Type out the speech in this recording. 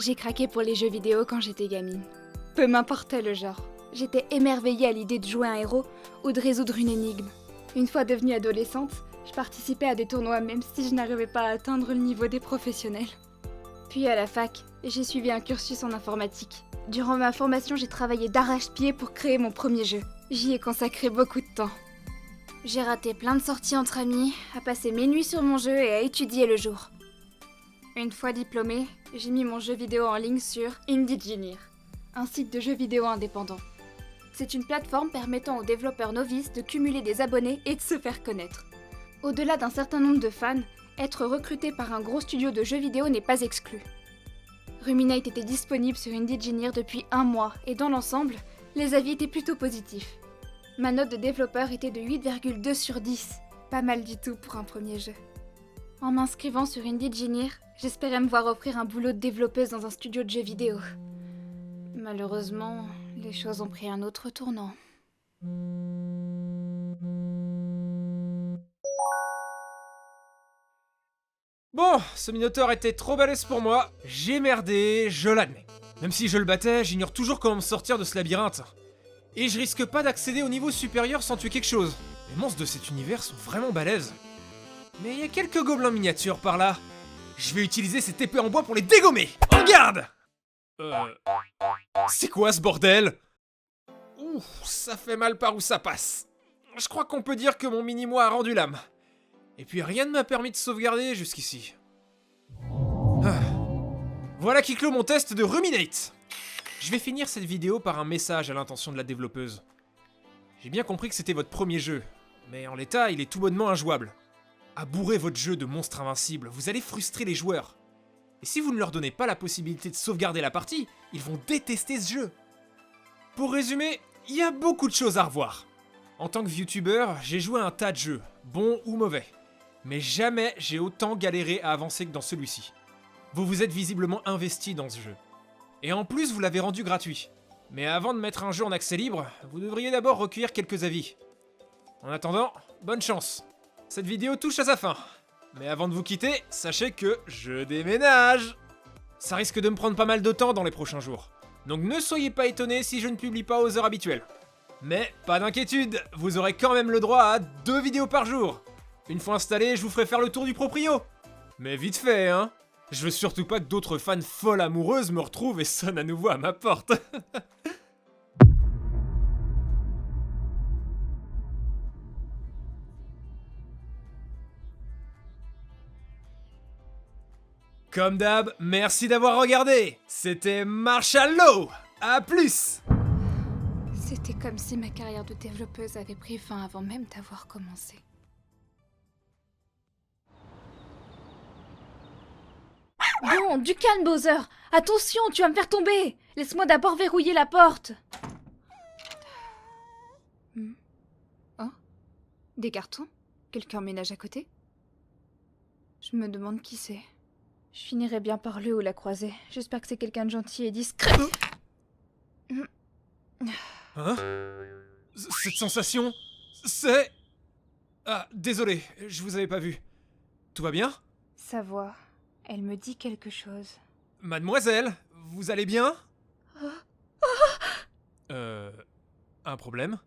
J'ai craqué pour les jeux vidéo quand j'étais gamine. Peu m'importait le genre. J'étais émerveillée à l'idée de jouer un héros ou de résoudre une énigme. Une fois devenue adolescente, je participais à des tournois même si je n'arrivais pas à atteindre le niveau des professionnels. Puis à la fac, j'ai suivi un cursus en informatique. Durant ma formation, j'ai travaillé d'arrache-pied pour créer mon premier jeu. J'y ai consacré beaucoup de temps. J'ai raté plein de sorties entre amis, à passer mes nuits sur mon jeu et à étudier le jour. Une fois diplômée, j'ai mis mon jeu vidéo en ligne sur IndieGenir, un site de jeux vidéo indépendant. C'est une plateforme permettant aux développeurs novices de cumuler des abonnés et de se faire connaître. Au-delà d'un certain nombre de fans, être recruté par un gros studio de jeux vidéo n'est pas exclu. Ruminate était disponible sur IndieGenir depuis 1 mois et dans l'ensemble, les avis étaient plutôt positifs. Ma note de développeur était de 8,2 sur 10, pas mal du tout pour un premier jeu. En m'inscrivant sur IndieGenir, j'espérais me voir offrir un boulot de développeuse dans un studio de jeux vidéo. Malheureusement, les choses ont pris un autre tournant. Bon, ce Minotaure était trop balèze pour moi, j'ai merdé, je l'admets. Même si je le battais, j'ignore toujours comment me sortir de ce labyrinthe. Et je risque pas d'accéder au niveau supérieur sans tuer quelque chose. Les monstres de cet univers sont vraiment balèzes. Mais il y a quelques gobelins miniatures par là. Je vais utiliser cette épée en bois pour les dégommer. En garde! C'est quoi ce bordel? Ouh, ça fait mal par où ça passe. Je crois qu'on peut dire que mon mini-moi a rendu l'âme. Et puis rien ne m'a permis de sauvegarder jusqu'ici. Ah. Voilà qui clôt mon test de Ruminate. Je vais finir cette vidéo par un message à l'intention de la développeuse. J'ai bien compris que c'était votre premier jeu, mais en l'état, il est tout bonnement injouable. À bourrer votre jeu de monstres invincibles, vous allez frustrer les joueurs. Et si vous ne leur donnez pas la possibilité de sauvegarder la partie, ils vont détester ce jeu. Pour résumer, il y a beaucoup de choses à revoir. En tant que youtubeur, j'ai joué à un tas de jeux, bons ou mauvais. Mais jamais j'ai autant galéré à avancer que dans celui-ci. Vous vous êtes visiblement investi dans ce jeu. Et en plus, vous l'avez rendu gratuit. Mais avant de mettre un jeu en accès libre, vous devriez d'abord recueillir quelques avis. En attendant, bonne chance. Cette vidéo touche à sa fin. Mais avant de vous quitter, sachez que je déménage. Ça risque de me prendre pas mal de temps dans les prochains jours. Donc ne soyez pas étonnés si je ne publie pas aux heures habituelles. Mais pas d'inquiétude, vous aurez quand même le droit à 2 vidéos par jour. Une fois installé, je vous ferai faire le tour du proprio. Mais vite fait, hein. Je veux surtout pas que d'autres fans folles amoureuses me retrouvent et sonnent à nouveau à ma porte. Comme d'hab, merci d'avoir regardé. C'était Marshall Law. À plus. C'était comme si ma carrière de développeuse avait pris fin avant même d'avoir commencé. Bon, du calme, Bowser! Attention, tu vas me faire tomber! Laisse-moi d'abord verrouiller la porte! Oh? Des cartons? Quelqu'un ménage à côté? Je me demande qui c'est. Je finirai bien par le ou la croiser. J'espère que c'est quelqu'un de gentil et discret. Hein? Cette sensation, c'est... Ah, désolé, je vous avais pas vu. Tout va bien? Sa voix, elle me dit quelque chose. Mademoiselle, vous allez bien? Un problème?